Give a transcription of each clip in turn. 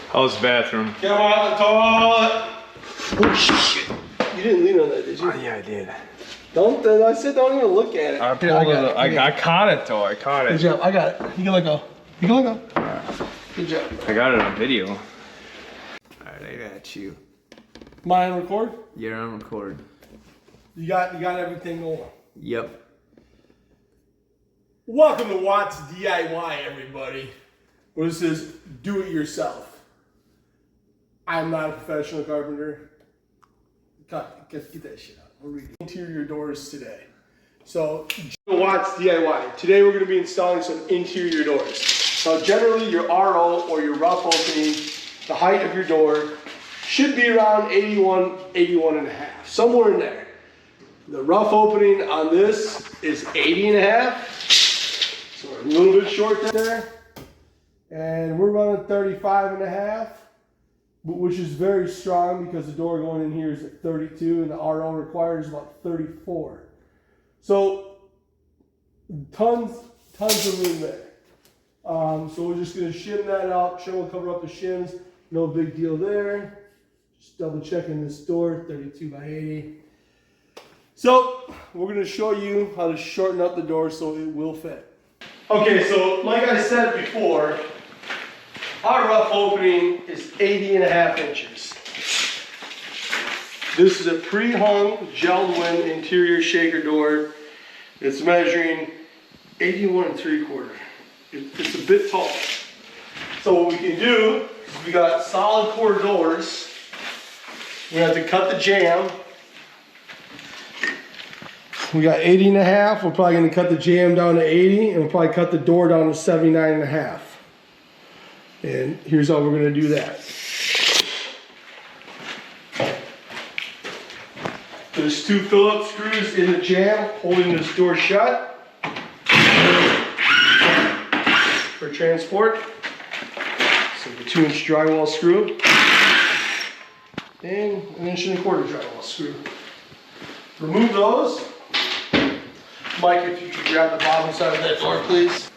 How's the bathroom? Come on the toilet. Oh shit! You didn't lean on that, did you? Oh, yeah, I did. Don't. I said don't even look at it. I pulled it. I caught it though. I caught it. Good job. I got it. You can let go. You can let go. Good job. I got it on video. All right, I got you. Mine record. You're on record. You got everything going. Yep. Welcome to Watts DIY, everybody. Well, this is do it yourself. I'm not a professional carpenter. Get that shit out. We're reading interior doors today. So, Watts DIY. Today we're going to be installing some interior doors. Now, generally your RO or your rough opening, the height of your door should be around 81 and a half, somewhere in there. The rough opening on this is 80 and a half. So we're a little bit short there. And we're running 35 and a half, which is very strong because the door going in here is at 32 and the RO requires about 34. So tons of room there. So we're just gonna shim that out. Shim will cover up the shims. No big deal there. Just double checking this door, 32 by 80. So we're gonna show you how to shorten up the door so it will fit. Okay, so like I said before, our rough opening is 80 and a half inches. This is a pre-hung gel-win interior shaker door. It's measuring 81 3/4. It's a bit tall. So what we can do is we got solid core doors. We have to cut the jamb. We got 80 and a half. We're probably gonna cut the jamb down to 80 and we'll probably cut the door down to 79 and a half. And here's how we're gonna do that. There's 2 Phillips screws in the jamb holding this door shut for transport. So the 2-inch drywall screw and an 1.25 drywall screw. Remove those. Mike, if you could grab the bottom side of that door, please.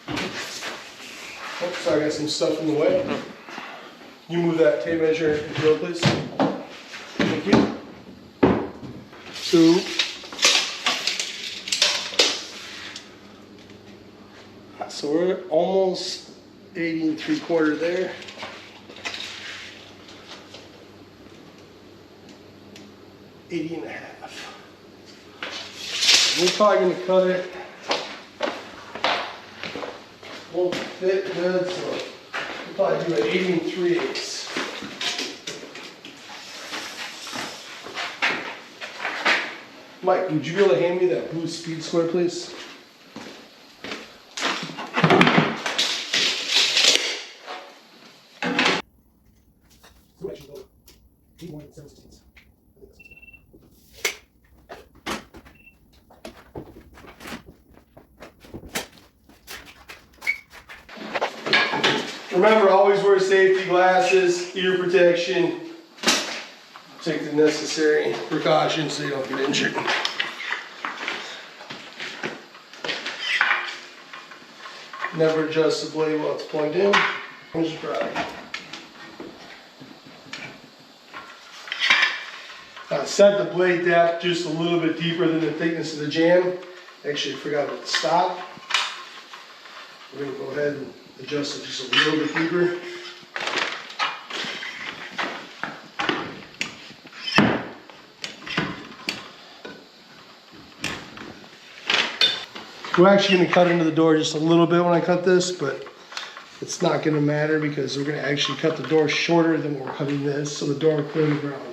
Oh, sorry, I got some stuff in the way. You move that tape measure and drill, please. Thank you. So we're almost 80 3/4 there. $80 and a half. We're probably going to cut it. Won't fit good, so we'll probably do an 80 3/8. Mike, would you be able to hand me that blue speed square, please? Remember, always wear safety glasses, ear protection. Take the necessary precautions so you don't get injured. Never adjust the blade while it's plugged in. Just dry. Set the blade depth just a little bit deeper than the thickness of the jamb. Actually, I forgot about the stop. We're going to go ahead and adjust it just a little bit deeper. We're actually going to cut into the door just a little bit when I cut this, but it's not going to matter because we're going to actually cut the door shorter than we're cutting this, so the door will clear the ground.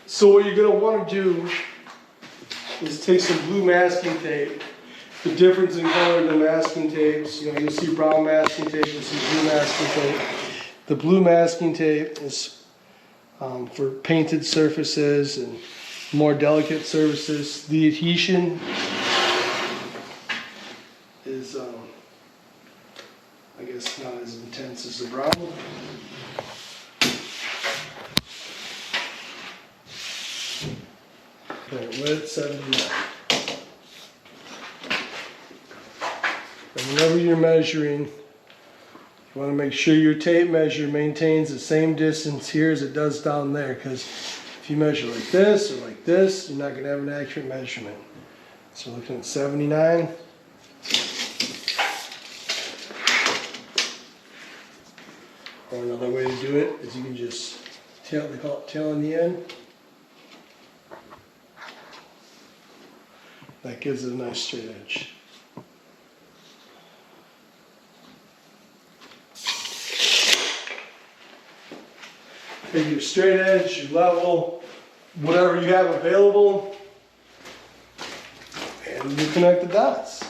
So what you're going to want to do is take some blue masking tape. The difference in color in the masking tapes, you'll see brown masking tape, you'll see blue masking tape. The blue masking tape is for painted surfaces and more delicate surfaces. The adhesion is I guess not as intense as the brown. Okay, width 79. And whenever you're measuring, you want to make sure your tape measure maintains the same distance here as it does down there, because if you measure like this or like this, you're not going to have an accurate measurement. So looking at 79. Or another way to do it is you can just tail, they call it tail on the end. That gives it a nice straight edge. Take your straight edge, your level, whatever you have available, and you connect the dots.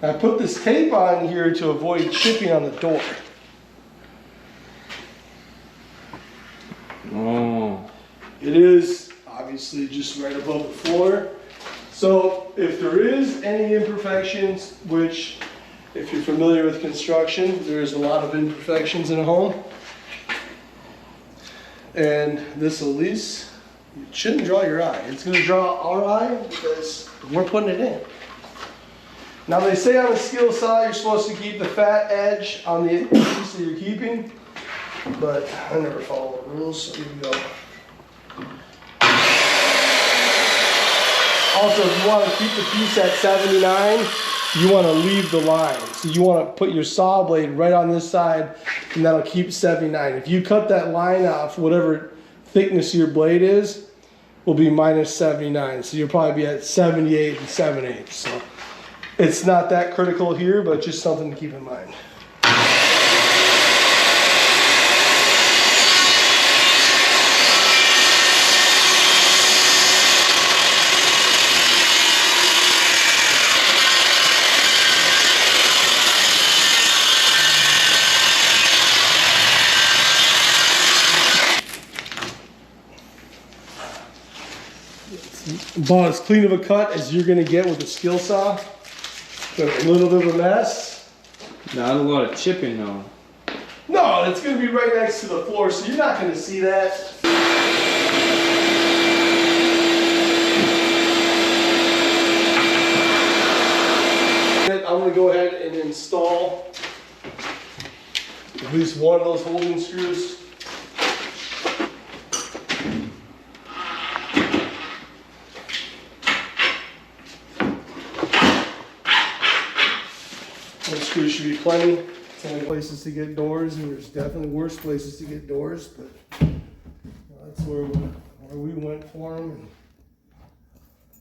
I put this tape on here to avoid chipping on the door. Oh. It is obviously just right above the floor. So if there is any imperfections, which if you're familiar with construction, there's a lot of imperfections in a home. And this at least, it shouldn't draw your eye. It's gonna draw our eye because we're putting it in. Now they say on the skill saw you're supposed to keep the fat edge on the piece that you're keeping, but I never follow the rules, so here we go. Also, if you want to keep the piece at 79, you want to leave the line. So you want to put your saw blade right on this side, and that'll keep 79. If you cut that line off, whatever thickness your blade is, will be minus 79. So you'll probably be at 78 and 7/8. So it's not that critical here, but just something to keep in mind. About as clean of a cut as you're going to get with a skill saw. But a little bit of a mess. Not a lot of chipping though. No, it's going to be right next to the floor, so you're not going to see that. I'm going to go ahead and install at least one of those holding screws. One screw should be plenty. There's only places to get doors, and there's definitely worse places to get doors, but that's where we went for them.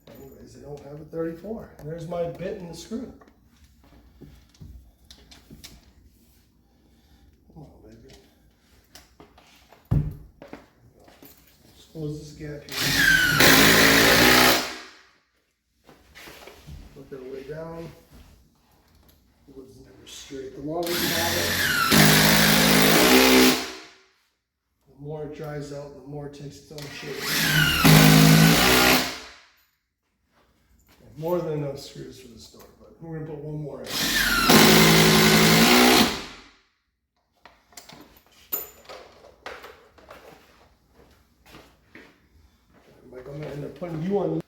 And anyways, they don't have a 34. And there's my bit and the screw. Come on, baby. Just close this gap here. Look that way down. Wood's never straight. The longer you have it, the more it dries out, the more it takes its own shape. More than enough screws for this door, but we're going to put one more in. Mike, I'm going to end up putting you on.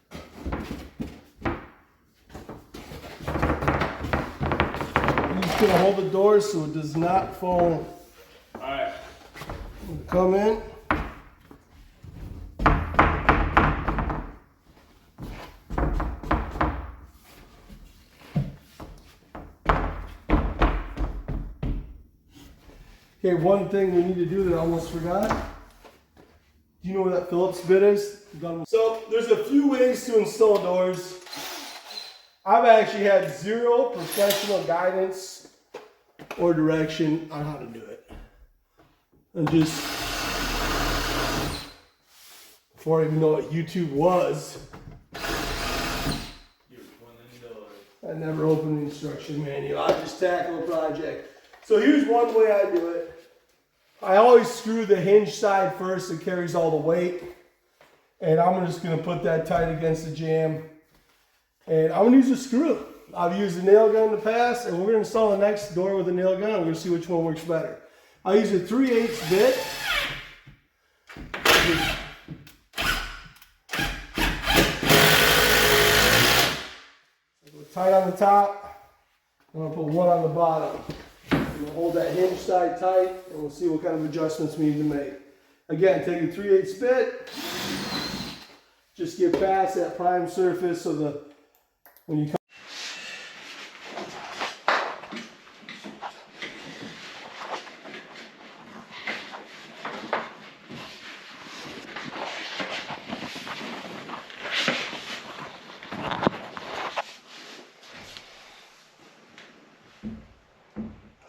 Gonna hold the door so it does not fall. Alright. Come in. Okay, one thing we need to do that I almost forgot. Do you know where that Phillips bit is? So there's a few ways to install doors. I've actually had zero professional guidance or direction on how to do it. And just before I even know what YouTube was, I never opened the instruction manual. I just tackle a project. So here's one way I do it. I always screw the hinge side first. It carries all the weight. And I'm just going to put that tight against the jamb. And I'm gonna use a screw. I've used a nail gun in the past, and we're gonna install the next door with a nail gun. We're gonna see which one works better. I use a 3/8 bit. Tight on the top. I'm gonna put one on the bottom. I'm gonna hold that hinge side tight, and we'll see what kind of adjustments we need to make. Again, take a 3/8 bit. Just get past that prime surface so that when you come.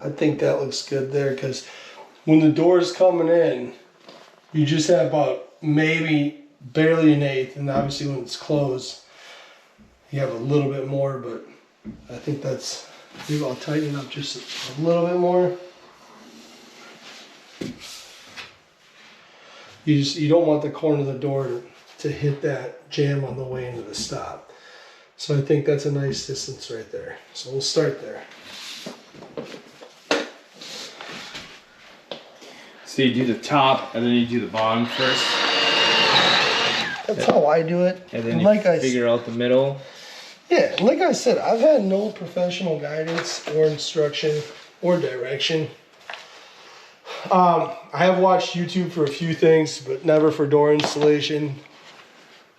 I think that looks good there, because when the door is coming in, you just have about maybe barely an eighth, and obviously when it's closed, you have a little bit more, but I think that's, maybe I'll tighten it up just a little bit more. You don't want the corner of the door to hit that jamb on the way into the stop. So I think that's a nice distance right there. So we'll start there. So you do the top and then you do the bottom first. That's how I do it. And then you figure out the middle. Yeah, like I said, I've had no professional guidance or instruction or direction. I have watched YouTube for a few things, but never for door installation.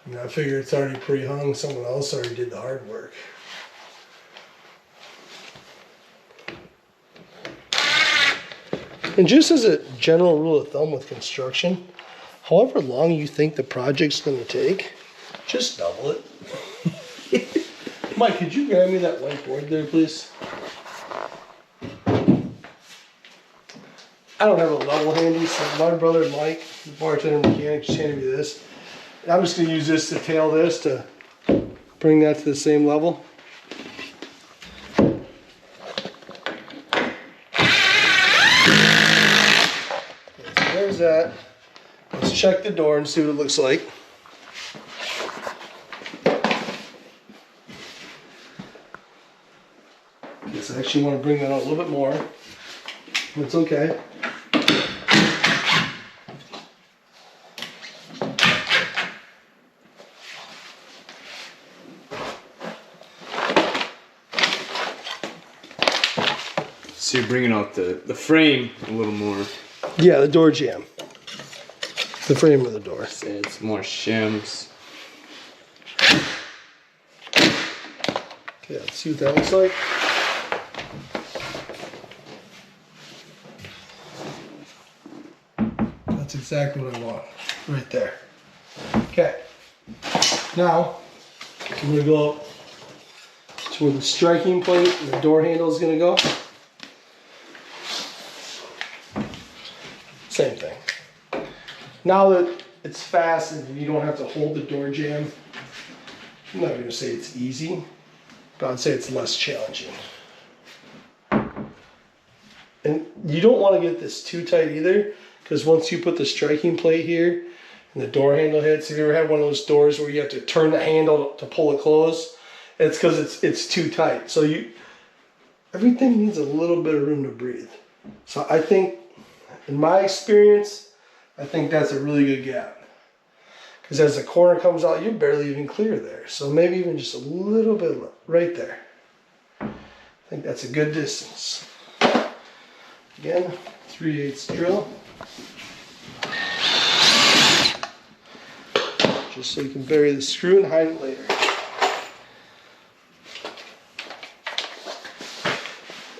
I mean, I figure it's already pre-hung. Someone else already did the hard work. And just as a general rule of thumb with construction, however long you think the project's going to take, just double it. Mike, could you grab me that white board there, please? I don't have a level handy, so my brother Mike, the bartender mechanic, just handed me this. And I'm just going to use this to tail this to bring that to the same level. There's that. Let's check the door and see what it looks like. Guess I actually want to bring that out a little bit more. That's okay. So you're bringing out the frame a little more. Yeah, the door jamb. The frame of the door. So it's more shims. Okay, let's see what that looks like. That's exactly what I want. Right there. Okay. Now, I'm going to go up to where the striking plate and the door handle is going to go. Same thing. Now that it's fastened and you don't have to hold the door jamb, I'm not going to say it's easy, but I'd say it's less challenging. And you don't want to get this too tight either, because once you put the striking plate here and the door handle hits, have you ever had one of those doors where you have to turn the handle to pull it closed? It's because it's too tight. So everything needs a little bit of room to breathe. So I think, in my experience, I think that's a really good gap. Because as the corner comes out, you're barely even clear there. So maybe even just a little bit right there. I think that's a good distance. Again, 3/8 drill. Just so you can bury the screw and hide it later.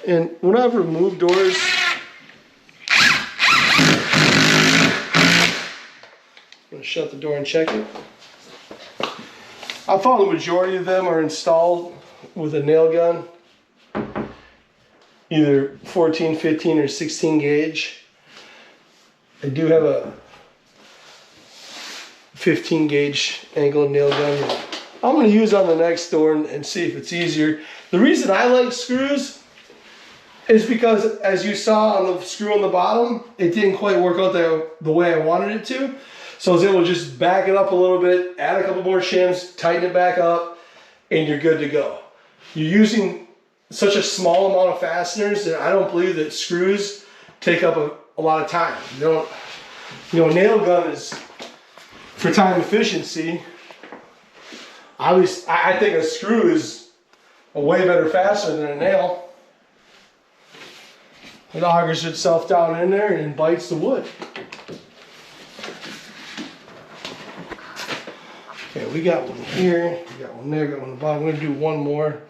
And when I've removed doors, I'm going to shut the door and check it. I found the majority of them are installed with a nail gun, either 14, 15, or 16 gauge. I do have a 15 gauge angle nail gun that I'm going to use on the next door and see if it's easier. The reason I like screws is because, as you saw on the screw on the bottom, it didn't quite work out the way I wanted it to. So I was able to just back it up a little bit, add a couple more shims, tighten it back up, and you're good to go. You're using such a small amount of fasteners that I don't believe that screws take up a lot of time. You know, a nail gun is for time efficiency. I think a screw is a way better fastener than a nail. It augers itself down in there and bites the wood. Okay, we got one here, we got one there, got one on the bottom. I'm gonna do one more.